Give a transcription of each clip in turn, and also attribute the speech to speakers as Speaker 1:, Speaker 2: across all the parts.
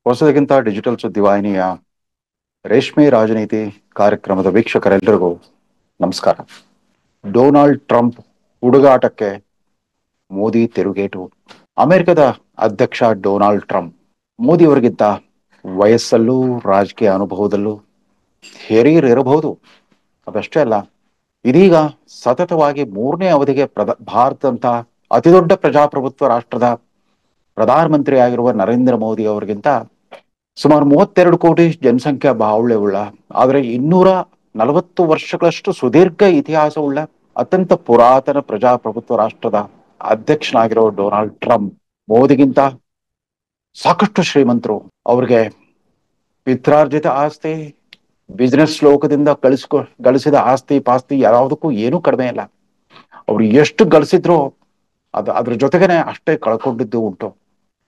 Speaker 1: ಹೊಸದಕ್ಕಿಂತ digital ಸುದ್ದಿವಾಹಿನಿಯ ರೇಷ್ಮೆ ರಾಜನೀತಿ ಕಾರ್ಯಕ್ರಮದ ವೀಕ್ಷಕರೆಲ್ಲರಿಗೂ ನಮಸ್ಕಾರ. ಡೊನಾಲ್ಡ್ ಟ್ರಂಪ್ ಹುಡುಗಾಟಕ್ಕೆ ಮೋದಿ ತಿರುಗೇಟು. ಅಮೆರಿಕದ ಅಧ್ಯಕ್ಷ ಡೊನಾಲ್ಡ್ ಟ್ರಂಪ್ ಮೋದಿಯವರಿಗಿಂತ ವಯಸ್ಸಲ್ಲೂ ರಾಜಕೀಯ ಅನುಭವದಲ್ಲೂ ಹಿರಿಯರಿರಬಹುದು. ಅದಷ್ಟೇ ಅಲ್ಲ, ಇದೀಗ ಸತತವಾಗಿ ಮೂರನೇ ಅವಧಿಗೆ ಭಾರತದಂತಹ ಅತಿದೊಡ್ಡ ಪ್ರಜಾಪ್ರಭುತ್ವ ರಾಷ್ಟ್ರದ ಪ್ರಧಾನಮಂತ್ರಿ ಆಗಿರುವ ನರೇಂದ್ರ ಮೋದಿ ಅವರಿಗಿಂತ ಸುಮಾರು 32 ಕೋಟಿ ಜನಸಂಖ್ಯಾ ಬಾಹುಳ್ಯವುಳ್ಳ, ಆದರೆ 240 ವರ್ಷಗಳಷ್ಟು ಸುದೀರ್ಘ ಇತಿಹಾಸವುಳ್ಳ ಅತ್ಯಂತ ಪುರಾತನ ಪ್ರಜಾಪ್ರಭುತ್ವ ರಾಷ್ಟ್ರದ ಅಧ್ಯಕ್ಷನಾಗಿರೋ ಡೊನಾಲ್ಡ್ ಟ್ರಂಪ್ ಮೋದಿಗಿಂತ ಸಾಕಷ್ಟು ಶ್ರೀಮಂತರು. ಅವ್ರಿಗೆ ಪಿತ್ರಾರ್ಜಿತ ಆಸ್ತಿ, ಬಿಸಿನೆಸ್ ಲೋಕದಿಂದ ಗಳಿಸಿದ ಆಸ್ತಿ ಪಾಸ್ತಿ ಯಾವುದಕ್ಕೂ ಏನೂ ಕಡಿಮೆ ಇಲ್ಲ. ಅವ್ರು ಎಷ್ಟು ಗಳಿಸಿದ್ರು ಅದ್ರ ಜೊತೆಗೇನೆ ಅಷ್ಟೇ ಕಳ್ಕೊಂಡಿದ್ದು ಉಂಟು.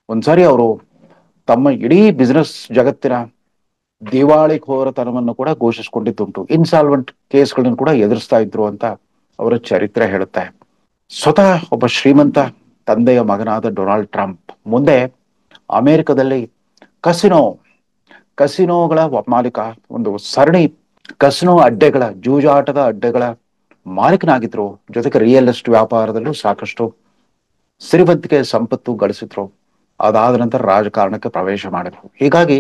Speaker 1: ಒಂದ್ಸಾರಿ ಅವರು ತಮ್ಮ ಇಡೀ ಬಿಸಿನೆಸ್ ಜಗತ್ತಿನ ದಿವಾಳಿಕೋರತನವನ್ನು ಕೂಡ ಘೋಷಿಸಿಕೊಂಡಿದ್ದುಂಟು. ಇನ್ಸಾಲ್ವೆಂಟ್ ಕೇಸ್ಗಳನ್ನು ಕೂಡ ಎದುರಿಸ್ತಾ ಇದ್ರು ಅಂತ ಅವರ ಚರಿತ್ರೆ ಹೇಳುತ್ತೆ. ಸ್ವತಃ ಒಬ್ಬ ಶ್ರೀಮಂತ ತಂದೆಯ ಮಗನಾದ ಡೊನಾಲ್ಡ್ ಟ್ರಂಪ್ ಮುಂದೆ ಅಮೆರಿಕದಲ್ಲಿ ಕಸಿನೋಗಳ ಮಾಲೀಕ, ಒಂದು ಸರಣಿ ಕಸಿನೋ ಅಡ್ಡೆಗಳ, ಜೂಜಾಟದ ಅಡ್ಡೆಗಳ ಮಾಲೀಕನಾಗಿದ್ರು. ಜೊತೆಗೆ ರಿಯಲ್ ಎಸ್ಟೇಟ್ ವ್ಯಾಪಾರದಲ್ಲೂ ಸಾಕಷ್ಟು ಸಿರಿವಂತಿಕೆ ಸಂಪತ್ತು ಗಳಿಸಿದ್ರು. ಅದಾದ ನಂತರ ರಾಜಕಾರಣಕ್ಕೆ ಪ್ರವೇಶ ಮಾಡಿದ್ರು. ಹೀಗಾಗಿ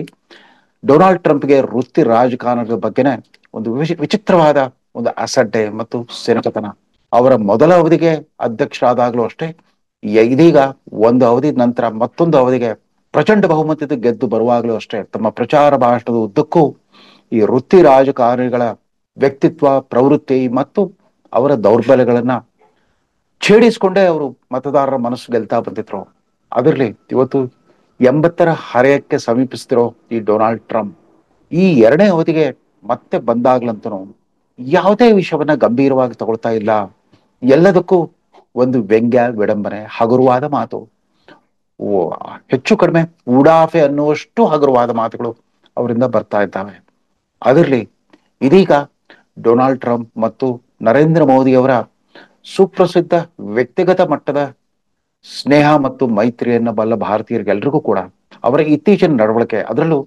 Speaker 1: ಡೊನಾಲ್ಡ್ ಟ್ರಂಪ್ಗೆ ವೃತ್ತಿ ರಾಜಕಾರಣದ ಬಗ್ಗೆನೆ ಒಂದು ವಿಚಿತ್ರವಾದ ಒಂದು ಅಸಡ್ಡೆ ಮತ್ತು ಸೆನಕತನ. ಅವರ ಮೊದಲ ಅವಧಿಗೆ ಅಧ್ಯಕ್ಷರಾದಾಗಲೂ ಅಷ್ಟೇ, ಇದೀಗ ಒಂದು ಅವಧಿ ನಂತರ ಮತ್ತೊಂದು ಅವಧಿಗೆ ಪ್ರಚಂಡ ಬಹುಮತದ ಗೆದ್ದು ಬರುವಾಗಲೂ ಅಷ್ಟೇ, ತಮ್ಮ ಪ್ರಚಾರ ಭಾಷಣದ ಉದ್ದಕ್ಕೂ ಈ ವೃತ್ತಿ ರಾಜಕಾರಣಿಗಳ ವ್ಯಕ್ತಿತ್ವ, ಪ್ರವೃತ್ತಿ ಮತ್ತು ಅವರ ದೌರ್ಬಲ್ಯಗಳನ್ನ ಛೇಡಿಸಿಕೊಂಡೇ ಅವರು ಮತದಾರರ ಮನಸ್ಸು ಗೆಲ್ತಾ ಬಂದಿದ್ರು. ಅದರಲ್ಲಿ ಇವತ್ತು 80ರ ಹರೆಯಕ್ಕೆ ಸಮೀಪಿಸ್ತಿರೋ ಈ ಡೊನಾಲ್ಡ್ ಟ್ರಂಪ್ ಈ ಎರಡನೇ ಅವಧಿಗೆ ಮತ್ತೆ ಬಂದಾಗ್ಲಂತೂ ಯಾವುದೇ ವಿಷಯವನ್ನ ಗಂಭೀರವಾಗಿ ತಗೊಳ್ತಾ ಇಲ್ಲ. ಎಲ್ಲದಕ್ಕೂ ಒಂದು ವ್ಯಂಗ್ಯ, ವಿಡಂಬನೆ, ಹಗುರವಾದ ಮಾತು, ಹೆಚ್ಚು ಕಡಿಮೆ ಉಡಾಫೆ ಅನ್ನುವಷ್ಟು ಹಗುರವಾದ ಮಾತುಗಳು ಅವರಿಂದ ಬರ್ತಾ ಇದ್ದಾವೆ. ಅದರಲ್ಲಿ ಇದೀಗ ಡೊನಾಲ್ಡ್ ಟ್ರಂಪ್ ಮತ್ತು ನರೇಂದ್ರ ಮೋದಿ ಅವರ ಸುಪ್ರಸಿದ್ಧ ವ್ಯಕ್ತಿಗತ ಮಟ್ಟದ ಸ್ನೇಹ ಮತ್ತು ಮೈತ್ರಿಯನ್ನ ಬಲ್ಲ ಭಾರತೀಯರಿಗೆಲ್ರಿಗೂ ಕೂಡ ಅವರ ಇತ್ತೀಚಿನ ನಡವಳಿಕೆ, ಅದರಲ್ಲೂ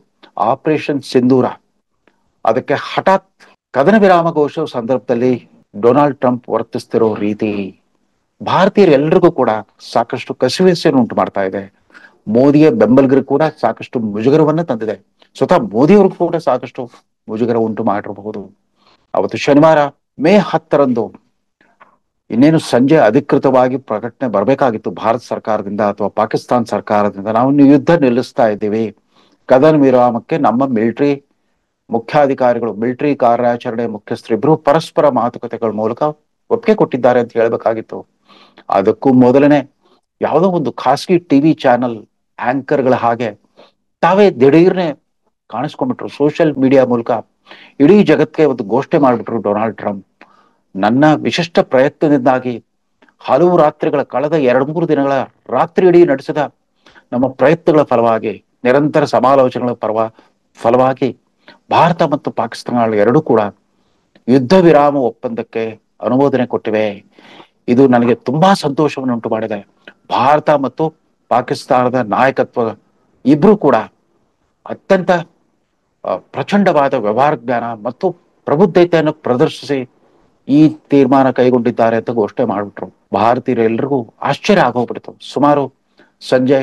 Speaker 1: ಆಪರೇಷನ್ ಸಿಂಧೂರ, ಅದಕ್ಕೆ ಹಠಾತ್ ಕದನ ವಿರಾಮ ಘೋಷ ಸಂದರ್ಭದಲ್ಲಿ ಡೊನಾಲ್ಡ್ ಟ್ರಂಪ್ ವರ್ತಿಸ್ತಿರೋ ರೀತಿ ಭಾರತೀಯರೆಲ್ಲರಿಗೂ ಕೂಡ ಸಾಕಷ್ಟು ಕಸಿವಿಸಿಯನ್ನು ಉಂಟು ಮಾಡ್ತಾ ಇದೆ. ಮೋದಿಯ ಬೆಂಬಲಿಗರು ಕೂಡ ಸಾಕಷ್ಟು ಮುಜುಗರವನ್ನ ತಂದಿದೆ. ಸ್ವತಃ ಮೋದಿಯವ್ರಿಗೂ ಕೂಡ ಸಾಕಷ್ಟು ಮುಜುಗರ ಉಂಟು ಮಾಡಿರಬಹುದು. ಅವತ್ತು ಶನಿವಾರ ಮೇ 10ರಂದು ಇನ್ನೇನು ಸಂಜೆ ಅಧಿಕೃತವಾಗಿ ಪ್ರಕಟಣೆ ಬರಬೇಕಾಗಿತ್ತು ಭಾರತ ಸರ್ಕಾರದಿಂದ ಅಥವಾ ಪಾಕಿಸ್ತಾನ ಸರ್ಕಾರದಿಂದ. ನಾವು ಯುದ್ಧ ನಿಲ್ಲಿಸ್ತಾ ಇದ್ದೀವಿ, ಕದನ ವಿರಾಮಕ್ಕೆ ನಮ್ಮ ಮಿಲಿಟರಿ ಮುಖ್ಯಾಧಿಕಾರಿಗಳು, ಮಿಲಿಟರಿ ಕಾರ್ಯಾಚರಣೆ ಮುಖ್ಯಸ್ಥರಿಬ್ರು ಪರಸ್ಪರ ಮಾತುಕತೆಗಳ ಮೂಲಕ ಒಪ್ಪಿಗೆ ಕೊಟ್ಟಿದ್ದಾರೆ ಅಂತ ಹೇಳ್ಬೇಕಾಗಿತ್ತು. ಅದಕ್ಕೂ ಮೊದಲನೇ ಯಾವುದೋ ಒಂದು ಖಾಸಗಿ ಟಿವಿ ಚಾನೆಲ್ ಆಂಕರ್ಗಳ ಹಾಗೆ ತಾವೇ ದಿಢೀರ್ನೆ ಕಾಣಿಸ್ಕೊಂಡ್ಬಿಟ್ರು. ಸೋಷಿಯಲ್ ಮೀಡಿಯಾ ಮೂಲಕ ಇಡೀ ಜಗತ್ತಿಗೆ ಒಂದು ಘೋಷಣೆ ಮಾಡಿಬಿಟ್ರು ಡೊನಾಲ್ಡ್ ಟ್ರಂಪ್, ನನ್ನ ವಿಶಿಷ್ಟ ಪ್ರಯತ್ನದಿಂದಾಗಿ ಹಲವು ರಾತ್ರಿಗಳ, ಕಳೆದ 2-3 ದಿನಗಳ ರಾತ್ರಿ ಇಡೀ ನಡೆಸಿದ ನಮ್ಮ ಪ್ರಯತ್ನಗಳ ಫಲವಾಗಿ, ನಿರಂತರ ಸಮಾಲೋಚನೆಗಳ ಫಲವಾಗಿ ಭಾರತ ಮತ್ತು ಪಾಕಿಸ್ತಾನ ಎರಡೂ ಕೂಡ ಯುದ್ಧ ವಿರಾಮ ಒಪ್ಪಂದಕ್ಕೆ ಅನುಮೋದನೆ ಕೊಟ್ಟಿವೆ. ಇದು ನನಗೆ ತುಂಬಾ ಸಂತೋಷವನ್ನು ಉಂಟು ಮಾಡಿದೆ. ಭಾರತ ಮತ್ತು ಪಾಕಿಸ್ತಾನದ ನಾಯಕತ್ವ ಇಬ್ರು ಕೂಡ ಅತ್ಯಂತ ಪ್ರಚಂಡವಾದ ವ್ಯವಹಾರ ಜ್ಞಾನ ಮತ್ತು ಪ್ರಬುದ್ಧತೆಯನ್ನು ಪ್ರದರ್ಶಿಸಿ ಈ ತೀರ್ಮಾನ ಕೈಗೊಂಡಿದ್ದಾರೆ ಅಂತ ಘೋಷಣೆ ಮಾಡಿಬಿಟ್ರು. ಭಾರತೀಯರೆಲ್ಲರಿಗೂ ಆಶ್ಚರ್ಯ ಆಗೋಗ್ಬಿಡ್ತು. ಸುಮಾರು ಸಂಜೆ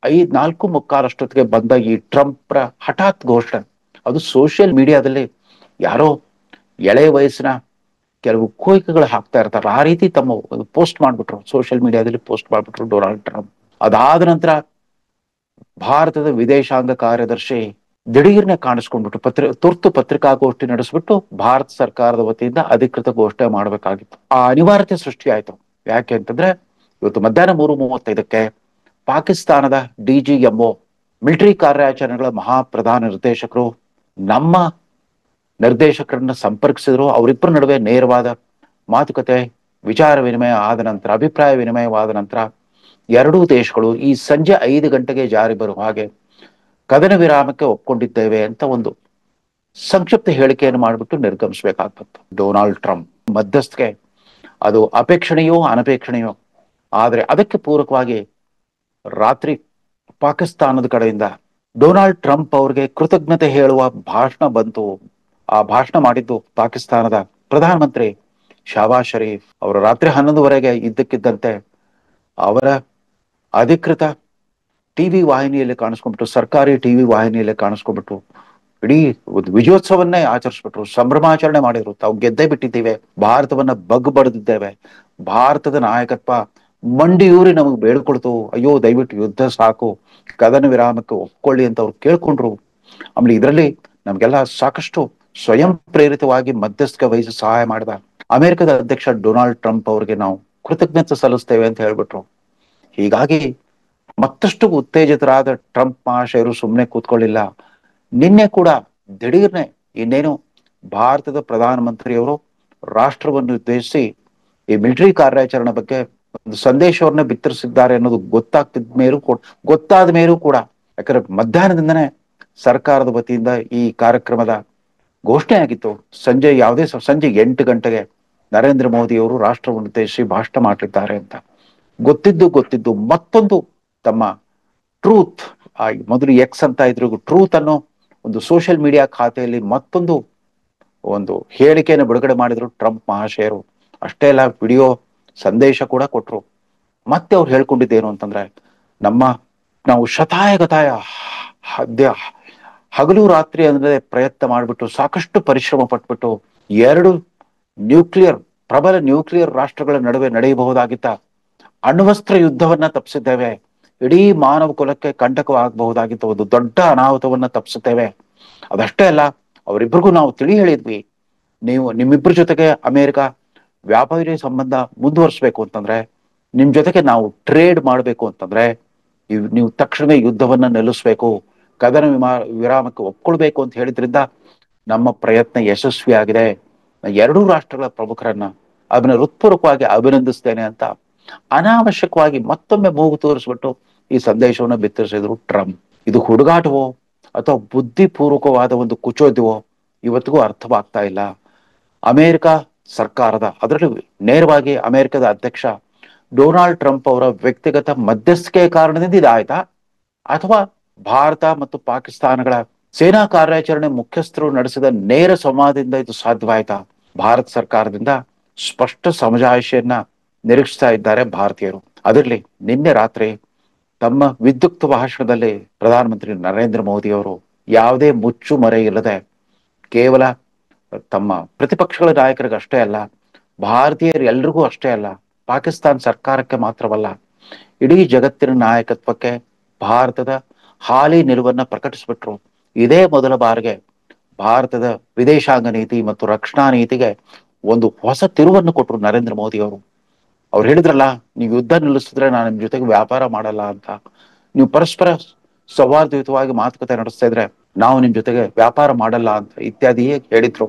Speaker 1: 4:45 ಬಂದ ಈ ಟ್ರಂಪ್ರ ಹಠಾತ್ ಘೋಷಣೆ, ಅದು ಸೋಷಿಯಲ್ ಮೀಡಿಯಾದಲ್ಲಿ ಯಾರೋ ಎಳೆ ವಯಸ್ಸಿನ ಕೆಲವು ಕೋರಿಕೆಗಳು ಹಾಕ್ತಾ ಇರ್ತಾರೆ, ಆ ರೀತಿ ತಮ್ಮ ಪೋಸ್ಟ್ ಮಾಡ್ಬಿಟ್ರು, ಸೋಷಿಯಲ್ ಮೀಡಿಯಾದಲ್ಲಿ ಪೋಸ್ಟ್ ಮಾಡ್ಬಿಟ್ರು ಡೊನಾಲ್ಡ್ ಟ್ರಂಪ್. ಅದಾದ ನಂತರ ಭಾರತದ ವಿದೇಶಾಂಗ ಕಾರ್ಯದರ್ಶಿ ದಿಢೀರ್ನೆ ಕಾಣಿಸ್ಕೊಂಡ್ಬಿಟ್ಟು ತುರ್ತು ಪತ್ರಿಕಾಗೋಷ್ಠಿ ನಡೆಸ್ಬಿಟ್ಟು ಭಾರತ ಸರ್ಕಾರದ ವತಿಯಿಂದ ಅಧಿಕೃತ ಘೋಷಣೆ ಮಾಡಬೇಕಾಗಿತ್ತು. ಆ ಅನಿವಾರ್ಯತೆ ಸೃಷ್ಟಿಯಾಯ್ತು. ಯಾಕೆ ಅಂತಂದ್ರೆ ಇವತ್ತು ಮಧ್ಯಾಹ್ನ 3:35ಕ್ಕೆ ಪಾಕಿಸ್ತಾನದ DGMO, ಮಿಲಿಟರಿ ಕಾರ್ಯಾಚರಣೆಗಳ ಮಹಾಪ್ರಧಾನ ನಿರ್ದೇಶಕರು ನಮ್ಮ ನಿರ್ದೇಶಕರನ್ನ ಸಂಪರ್ಕಿಸಿದ್ರು. ಅವರಿಬ್ಬರ ನಡುವೆ ನೇರವಾದ ಮಾತುಕತೆ, ವಿಚಾರ ವಿನಿಮಯ ಆದ ನಂತರ, ಅಭಿಪ್ರಾಯ ವಿನಿಮಯವಾದ ನಂತರ ಎರಡೂ ದೇಶಗಳು ಈ ಸಂಜೆ 5 ಗಂಟೆಗೆ ಜಾರಿ ಬರುವ ಹಾಗೆ ಕದನ ವಿರಾಮಕ್ಕೆ ಒಪ್ಕೊಂಡಿದ್ದೇವೆ ಅಂತ ಒಂದು ಸಂಕ್ಷಿಪ್ತ ಹೇಳಿಕೆಯನ್ನು ಮಾಡಿಬಿಟ್ಟು ನಿರ್ಗಮಿಸಬೇಕಾಗ್ತತ್ತು. ಡೊನಾಲ್ಡ್ ಟ್ರಂಪ್ ಮಧ್ಯಸ್ಥಿಕೆ ಅದು ಅಪೇಕ್ಷಣೀಯೋ ಅನಪೇಕ್ಷಣೀಯೋ, ಆದರೆ ಅದಕ್ಕೆ ಪೂರಕವಾಗಿ ರಾತ್ರಿ ಪಾಕಿಸ್ತಾನದ ಕಡೆಯಿಂದ ಡೊನಾಲ್ಡ್ ಟ್ರಂಪ್ ಅವ್ರಿಗೆ ಕೃತಜ್ಞತೆ ಹೇಳುವ ಭಾಷಣ ಬಂತು. ಆ ಭಾಷಣ ಮಾಡಿದ್ದು ಪಾಕಿಸ್ತಾನದ ಪ್ರಧಾನಮಂತ್ರಿ ಶಹಬಾಜ್ ಶರೀಫ್ ಅವರು. ರಾತ್ರಿ 11ವರೆಗೆ ಇದ್ದಕ್ಕಿದ್ದಂತೆ ಅವರ ಅಧಿಕೃತ ಟಿವಿ ವಾಹಿನಿಯಲ್ಲಿ ಕಾಣಿಸ್ಕೊಂಡ್ಬಿಟ್ಟು, ಸರ್ಕಾರಿ ಟಿವಿ ವಾಹಿನಿಯಲ್ಲಿ ಕಾಣಿಸ್ಕೊಂಡ್ಬಿಟ್ಟು ಇಡೀ ಒಂದು ವಿಜಯೋತ್ಸವನ್ನೇ ಆಚರಿಸ್ಬಿಟ್ರು, ಸಂಭ್ರಮಾಚರಣೆ ಮಾಡಿದ್ರು. ತಾವು ಗೆದ್ದೇ ಬಿಟ್ಟಿದ್ದೇವೆ, ಭಾರತವನ್ನ ಬಗ್ಗು ಬಡಿದಿದ್ದೇವೆ, ಭಾರತದ ನಾಯಕತ್ವ ಮಂಡಿಯೂರಿ ನಮಗೆ ಬೇಡ್ಕೊಳ್ತು, ಅಯ್ಯೋ ದಯವಿಟ್ಟು ಯುದ್ಧ ಸಾಕು, ಕದನ ವಿರಾಮಕ್ಕೆ ಒಪ್ಕೊಳ್ಳಿ ಅಂತ ಅವ್ರು ಕೇಳ್ಕೊಂಡ್ರು. ಆಮೇಲೆ ಇದರಲ್ಲಿ ನಮ್ಗೆಲ್ಲ ಸಾಕಷ್ಟು ಸ್ವಯಂ ಪ್ರೇರಿತವಾಗಿ ಮಧ್ಯಸ್ಥಿಕೆ ವಹಿಸಿ ಸಹಾಯ ಮಾಡಿದ ಅಮೆರಿಕದ ಅಧ್ಯಕ್ಷ ಡೊನಾಲ್ಡ್ ಟ್ರಂಪ್ ಅವ್ರಿಗೆ ನಾವು ಕೃತಜ್ಞತೆ ಸಲ್ಲಿಸ್ತೇವೆ ಅಂತ ಹೇಳ್ಬಿಟ್ರು. ಹೀಗಾಗಿ ಮತ್ತಷ್ಟು ಉತ್ತೇಜಿತರಾದ ಟ್ರಂಪ್ ಮಹಾಶಯರು ಸುಮ್ಮನೆ ಕೂತ್ಕೊಳ್ಳಿಲ್ಲ. ನಿನ್ನೆ ಕೂಡ ದಿಢೀರ್ನೆ ಇನ್ನೇನು ಭಾರತದ ಪ್ರಧಾನಮಂತ್ರಿಯವರು ರಾಷ್ಟ್ರವನ್ನು ಉದ್ದೇಶಿಸಿ ಈ ಮಿಲಿಟರಿ ಕಾರ್ಯಾಚರಣೆ ಬಗ್ಗೆ ಒಂದು ಸಂದೇಶವನ್ನ ಬಿತ್ತರಿಸಿದ್ದಾರೆ ಅನ್ನೋದು ಗೊತ್ತಾದ ಮೇಲೂ ಕೂಡ, ಯಾಕಂದ್ರೆ ಮಧ್ಯಾಹ್ನದಿಂದನೇ ಸರ್ಕಾರದ ವತಿಯಿಂದ ಈ ಕಾರ್ಯಕ್ರಮದ ಘೋಷಣೆ ಆಗಿತ್ತು. ಸಂಜೆ 8 ಗಂಟೆಗೆ ನರೇಂದ್ರ ಮೋದಿ ಅವರು ರಾಷ್ಟ್ರವನ್ನು ಉದ್ದೇಶಿಸಿ ಭಾಷಣ ಮಾಡಲಿದ್ದಾರೆ ಅಂತ ಗೊತ್ತಿದ್ದು ಮತ್ತೊಂದು ತಮ್ಮ ಟ್ರೂತ್, ಮೊದಲು ಎಕ್ಸ್ ಅಂತ ಇದ್ರು, ಟ್ರೂತ್ ಅನ್ನೋ ಒಂದು ಸೋಷಿಯಲ್ ಮೀಡಿಯಾ ಖಾತೆಯಲ್ಲಿ ಒಂದು ಹೇಳಿಕೆಯನ್ನು ಬಿಡುಗಡೆ ಮಾಡಿದ್ರು ಟ್ರಂಪ್ ಮಹಾಶಯರು. ಅಷ್ಟೇ ಅಲ್ಲ, ವಿಡಿಯೋ ಸಂದೇಶ ಕೂಡ ಕೊಟ್ರು. ಮತ್ತೆ ಅವ್ರು ಹೇಳ್ಕೊಂಡಿದ್ದೇನು ಅಂತಂದ್ರೆ, ನಮ್ಮ ನಾವು ಶತಾಯಗತಾಯ ಹಗಲು ರಾತ್ರಿ ಅಂದ್ರೆ ಪ್ರಯತ್ನ ಮಾಡ್ಬಿಟ್ಟು ಸಾಕಷ್ಟು ಪರಿಶ್ರಮ ಪಟ್ಬಿಟ್ಟು ಎರಡು ಪ್ರಬಲ ನ್ಯೂಕ್ಲಿಯರ್ ರಾಷ್ಟ್ರಗಳ ನಡುವೆ ನಡೆಯಬಹುದಾಗಿತ್ತ ಅಣ್ವಸ್ತ್ರ ಯುದ್ಧವನ್ನ ತಪ್ಪಿಸಿದ್ದೇವೆ. ಇಡೀ ಮಾನವ ಕುಲಕ್ಕೆ ಕಂಟಕವಾಗಬಹುದಾಗಿದ್ದ ಒಂದು ದೊಡ್ಡ ಅನಾಹುತವನ್ನ ತಪ್ಪಿಸುತ್ತೇವೆ. ಅದಷ್ಟೇ ಅಲ್ಲ, ಅವರಿಬ್ಬರಿಗೂ ನಾವು ತಿಳಿ ಹೇಳಿದ್ವಿ, ನಿಮ್ಮಿಬ್ಬರ ಜೊತೆಗೆ ಅಮೆರಿಕ ವ್ಯಾಪಾರಿ ಸಂಬಂಧ ಮುಂದುವರಿಸಬೇಕು ಅಂತಂದ್ರೆ, ನಿಮ್ ಜೊತೆಗೆ ನಾವು ಟ್ರೇಡ್ ಮಾಡಬೇಕು ಅಂತಂದ್ರೆ ನೀವು ತಕ್ಷಣವೇ ಯುದ್ಧವನ್ನ ನಿಲ್ಲಿಸ್ಬೇಕು, ಕದನ ವಿರಾಮಕ್ಕೆ ಒಪ್ಕೊಳ್ಬೇಕು ಅಂತ ಹೇಳಿದ್ರಿಂದ ನಮ್ಮ ಪ್ರಯತ್ನ ಯಶಸ್ವಿ ಆಗಿದೆ. ಎರಡೂ ರಾಷ್ಟ್ರಗಳ ಪ್ರಮುಖರನ್ನ ಅದನ್ನ ಹೃತ್ಪೂರ್ವಕವಾಗಿ ಅಭಿನಂದಿಸ್ತೇನೆ ಅಂತ ಅನಾವಶ್ಯಕವಾಗಿ ಮತ್ತೊಮ್ಮೆ ಮೂಗು ತೋರಿಸ್ಬಿಟ್ಟು ಈ ಸಂದೇಶವನ್ನು ಬಿತ್ತರಿಸಿದ್ರು ಟ್ರಂಪ್. ಇದು ಹುಡುಗಾಟವೋ ಅಥವಾ ಬುದ್ಧಿಪೂರ್ವಕವಾದ ಒಂದು ಕುಚೋದ್ಯವೋ ಇವತ್ತಿಗೂ ಅರ್ಥವಾಗ್ತಾ ಇಲ್ಲ. ಅಮೆರಿಕ ಸರ್ಕಾರದ, ಅದರಲ್ಲಿ ನೇರವಾಗಿ ಅಮೆರಿಕದ ಅಧ್ಯಕ್ಷ ಡೊನಾಲ್ಡ್ ಟ್ರಂಪ್ ಅವರ ವ್ಯಕ್ತಿಗತ ಮಧ್ಯಸ್ಥಿಕೆಯ ಕಾರಣದಿಂದ ಇದಾಯ್ತಾ, ಅಥವಾ ಭಾರತ ಮತ್ತು ಪಾಕಿಸ್ತಾನಗಳ ಸೇನಾ ಕಾರ್ಯಾಚರಣೆ ಮುಖ್ಯಸ್ಥರು ನಡೆಸಿದ ನೇರ ಸಂವಾದದಿಂದ ಇದು ಸಾಧ್ಯವಾಯ್ತಾ? ಭಾರತ ಸರ್ಕಾರದಿಂದ ಸ್ಪಷ್ಟ ಸಮಜಾಯಿಷೆಯನ್ನ ನಿರೀಕ್ಷಿಸ್ತಾ ಇದ್ದಾರೆ ಭಾರತೀಯರು. ಅದರಲ್ಲಿ ನಿನ್ನೆ ರಾತ್ರಿ ತಮ್ಮ ವಿದ್ಯುಕ್ತ ಭಾಷಣದಲ್ಲಿ ಪ್ರಧಾನಮಂತ್ರಿ ನರೇಂದ್ರ ಮೋದಿ ಅವರು ಯಾವುದೇ ಮುಚ್ಚು ಮರೆ ಇಲ್ಲದೆ ಕೇವಲ ತಮ್ಮ ಪ್ರತಿಪಕ್ಷಗಳ ನಾಯಕರಿಗೆ ಅಷ್ಟೇ ಅಲ್ಲ, ಭಾರತೀಯರು ಎಲ್ರಿಗೂ ಅಷ್ಟೇ ಅಲ್ಲ, ಪಾಕಿಸ್ತಾನ ಸರ್ಕಾರಕ್ಕೆ ಮಾತ್ರವಲ್ಲ, ಇಡೀ ಜಗತ್ತಿನ ನಾಯಕತ್ವಕ್ಕೆ ಭಾರತದ ಹಾಲಿ ನಿಲುವನ್ನ ಪ್ರಕಟಿಸ್ಬಿಟ್ರು. ಇದೇ ಮೊದಲ ಬಾರಿಗೆ ಭಾರತದ ವಿದೇಶಾಂಗ ನೀತಿ ಮತ್ತು ರಕ್ಷಣಾ ನೀತಿಗೆ ಒಂದು ಹೊಸ ತಿರುವನ್ನು ಕೊಟ್ಟರು ನರೇಂದ್ರ ಮೋದಿ ಅವರು. ಅವ್ರು ಹೇಳಿದ್ರಲ್ಲ, ನೀವು ಯುದ್ಧ ನಿಲ್ಲಿಸಿದ್ರೆ ನಾನು ನಿಮ್ ಜೊತೆಗೆ ವ್ಯಾಪಾರ ಮಾಡಲ್ಲ ಅಂತ, ನೀವು ಪರಸ್ಪರ ಸೌಹಾರ್ದಯುತವಾಗಿ ಮಾತುಕತೆ ನಡೆಸ್ತಾ ಇದ್ರೆ ನಾವು ನಿಮ್ ಜೊತೆಗೆ ವ್ಯಾಪಾರ ಮಾಡಲ್ಲ ಅಂತ ಇತ್ಯಾದಿ ಹೇಳಿದ್ರು.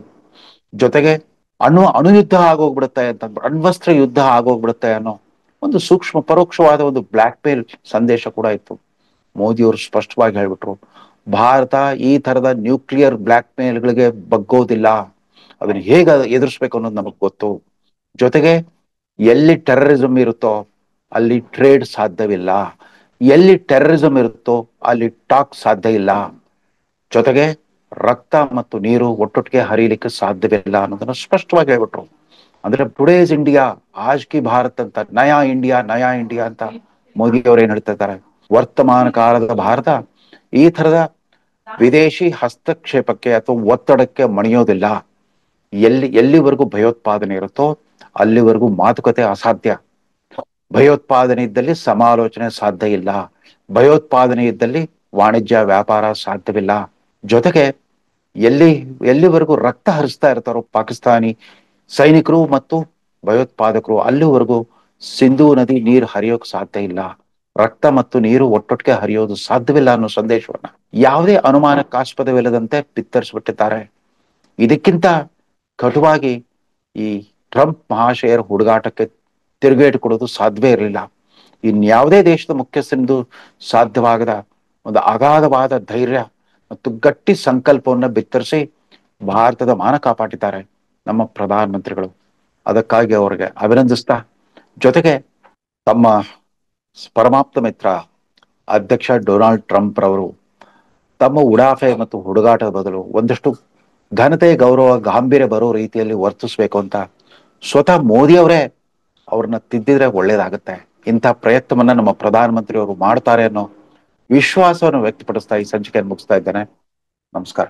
Speaker 1: ಜೊತೆಗೆ ಅಣುಯುದ್ಧ ಆಗೋಗ್ಬಿಡುತ್ತೆ ಅಂತ, ಅಣ್ವಸ್ತ್ರ ಯುದ್ಧ ಆಗೋಗ್ಬಿಡುತ್ತೆ ಅನ್ನೋ ಒಂದು ಸೂಕ್ಷ್ಮ ಪರೋಕ್ಷವಾದ ಒಂದು ಬ್ಲಾಕ್ ಮೇಲ್ ಸಂದೇಶ ಕೂಡ ಇತ್ತು. ಮೋದಿ ಅವರು ಸ್ಪಷ್ಟವಾಗಿ ಹೇಳ್ಬಿಟ್ರು, ಭಾರತ ಈ ತರದ ನ್ಯೂಕ್ಲಿಯರ್ ಬ್ಲಾಕ್ ಮೇಲ್ಗಳಿಗೆ ಬಗ್ಗೋದಿಲ್ಲ, ಅದನ್ನ ಹೇಗೆ ಎದುರಿಸ್ಬೇಕು ಅನ್ನೋದು ನಮಗ್ ಗೊತ್ತು. ಜೊತೆಗೆ ಎಲ್ಲಿ ಟೆರರಿಸಂ ಇರುತ್ತೋ ಅಲ್ಲಿ ಟ್ರೇಡ್ ಸಾಧ್ಯವಿಲ್ಲ, ಎಲ್ಲಿ ಟೆರರಿಸಂ ಇರುತ್ತೋ ಅಲ್ಲಿ ಟಾಕ್ ಸಾಧ್ಯ ಇಲ್ಲ, ಜೊತೆಗೆ ರಕ್ತ ಮತ್ತು ನೀರು ಒಟ್ಟೊಟ್ಟಿಗೆ ಹರಿಯಲಿಕ್ಕೆ ಸಾಧ್ಯವಿಲ್ಲ ಅನ್ನೋದನ್ನ ಸ್ಪಷ್ಟವಾಗಿ ಹೇಳ್ಬಿಟ್ರು. ಅಂದ್ರೆ ಟುಡೇಸ್ ಇಂಡಿಯಾ ಆಜ್ ಕಿ ಭಾರತ್ ಅಂತ, ನಯಾ ಇಂಡಿಯಾ ಅಂತ ಮೋದಿ ಅವರು ಏನ್ ಹೇಳ್ತಾ ಇದ್ದಾರೆ. ವರ್ತಮಾನ ಕಾಲದ ಭಾರತ ಈ ತರದ ವಿದೇಶಿ ಹಸ್ತಕ್ಷೇಪಕ್ಕೆ ಅಥವಾ ಒತ್ತಡಕ್ಕೆ ಮಣಿಯೋದಿಲ್ಲ. ಎಲ್ಲಿವರೆಗೂ ಭಯೋತ್ಪಾದನೆ ಇರುತ್ತೋ ಅಲ್ಲಿವರೆಗೂ ಮಾತುಕತೆ ಅಸಾಧ್ಯ, ಭಯೋತ್ಪಾದನೆ ಇದ್ದಲ್ಲಿ ಸಮಾಲೋಚನೆ ಸಾಧ್ಯ ಇಲ್ಲ, ಭಯೋತ್ಪಾದನೆ ಇದ್ದಲ್ಲಿ ವಾಣಿಜ್ಯ ವ್ಯಾಪಾರ ಸಾಧ್ಯವಿಲ್ಲ. ಜೊತೆಗೆ ಎಲ್ಲಿವರೆಗೂ ರಕ್ತ ಹರಿಸ್ತಾ ಇರ್ತಾರೋ ಪಾಕಿಸ್ತಾನಿ ಸೈನಿಕರು ಮತ್ತು ಭಯೋತ್ಪಾದಕರು, ಅಲ್ಲಿವರೆಗೂ ಸಿಂಧೂ ನದಿ ನೀರು ಹರಿಯೋಕ್ ಸಾಧ್ಯ ಇಲ್ಲ, ರಕ್ತ ಮತ್ತು ನೀರು ಒಟ್ಟೊಟ್ಟಿಗೆ ಹರಿಯೋದು ಸಾಧ್ಯವಿಲ್ಲ ಅನ್ನೋ ಸಂದೇಶವನ್ನ ಯಾವುದೇ ಅನುಮಾನಕ್ಕಾಸ್ಪದವಿಲ್ಲದಂತೆ ಬಿತ್ತರಿಸ್ಬಿಟ್ಟಿದ್ದಾರೆ. ಇದಕ್ಕಿಂತ ಕಟುವಾಗಿ ಈ ಟ್ರಂಪ್ ಮಹಾಶಯರ ಹುಡುಗಾಟಕ್ಕೆ ತಿರುಗೇಟು ಕೊಡೋದು ಸಾಧ್ಯವೇ ಇರಲಿಲ್ಲ. ಇನ್ಯಾವುದೇ ದೇಶದ ಮುಖ್ಯಸ್ಥನಿಂದ ಸಾಧ್ಯವಾಗದ ಒಂದು ಅಗಾಧವಾದ ಧೈರ್ಯ ಮತ್ತು ಗಟ್ಟಿ ಸಂಕಲ್ಪವನ್ನ ಬಿತ್ತರಿಸಿ ಭಾರತದ ಮಾನ ಕಾಪಾಡಿದ್ದಾರೆ ನಮ್ಮ ಪ್ರಧಾನಮಂತ್ರಿಗಳು. ಅದಕ್ಕಾಗಿ ಅವರಿಗೆ ಅಭಿನಂದಿಸ್ತಾ, ಜೊತೆಗೆ ತಮ್ಮ ಪರಮಾಪ್ತ ಮಿತ್ರ ಅಧ್ಯಕ್ಷ ಡೊನಾಲ್ಡ್ ಟ್ರಂಪ್ ರವರು ತಮ್ಮ ಉಡಾಫೆ ಮತ್ತು ಹುಡುಗಾಟದ ಬದಲು ಒಂದಷ್ಟು ಘನತೆ, ಗೌರವ, ಗಾಂಭೀರ್ಯ ಬರೋ ರೀತಿಯಲ್ಲಿ ವರ್ತಿಸ್ಬೇಕು ಅಂತ ಸ್ವತಃ ಮೋದಿ ಅವರೇ ಅವ್ರನ್ನ ತಿದ್ದಿದ್ರೆ ಒಳ್ಳೇದಾಗತ್ತೆ. ಇಂಥ ಪ್ರಯತ್ನವನ್ನ ನಮ್ಮ ಪ್ರಧಾನಮಂತ್ರಿ ಅವರು ಮಾಡ್ತಾರೆ ಅನ್ನೋ ವಿಶ್ವಾಸವನ್ನು ವ್ಯಕ್ತಪಡಿಸ್ತಾ ಈ ಸಂಚಿಕೆಯನ್ನು ಮುಗಿಸ್ತಾ ಇದ್ದೇನೆ. ನಮಸ್ಕಾರ.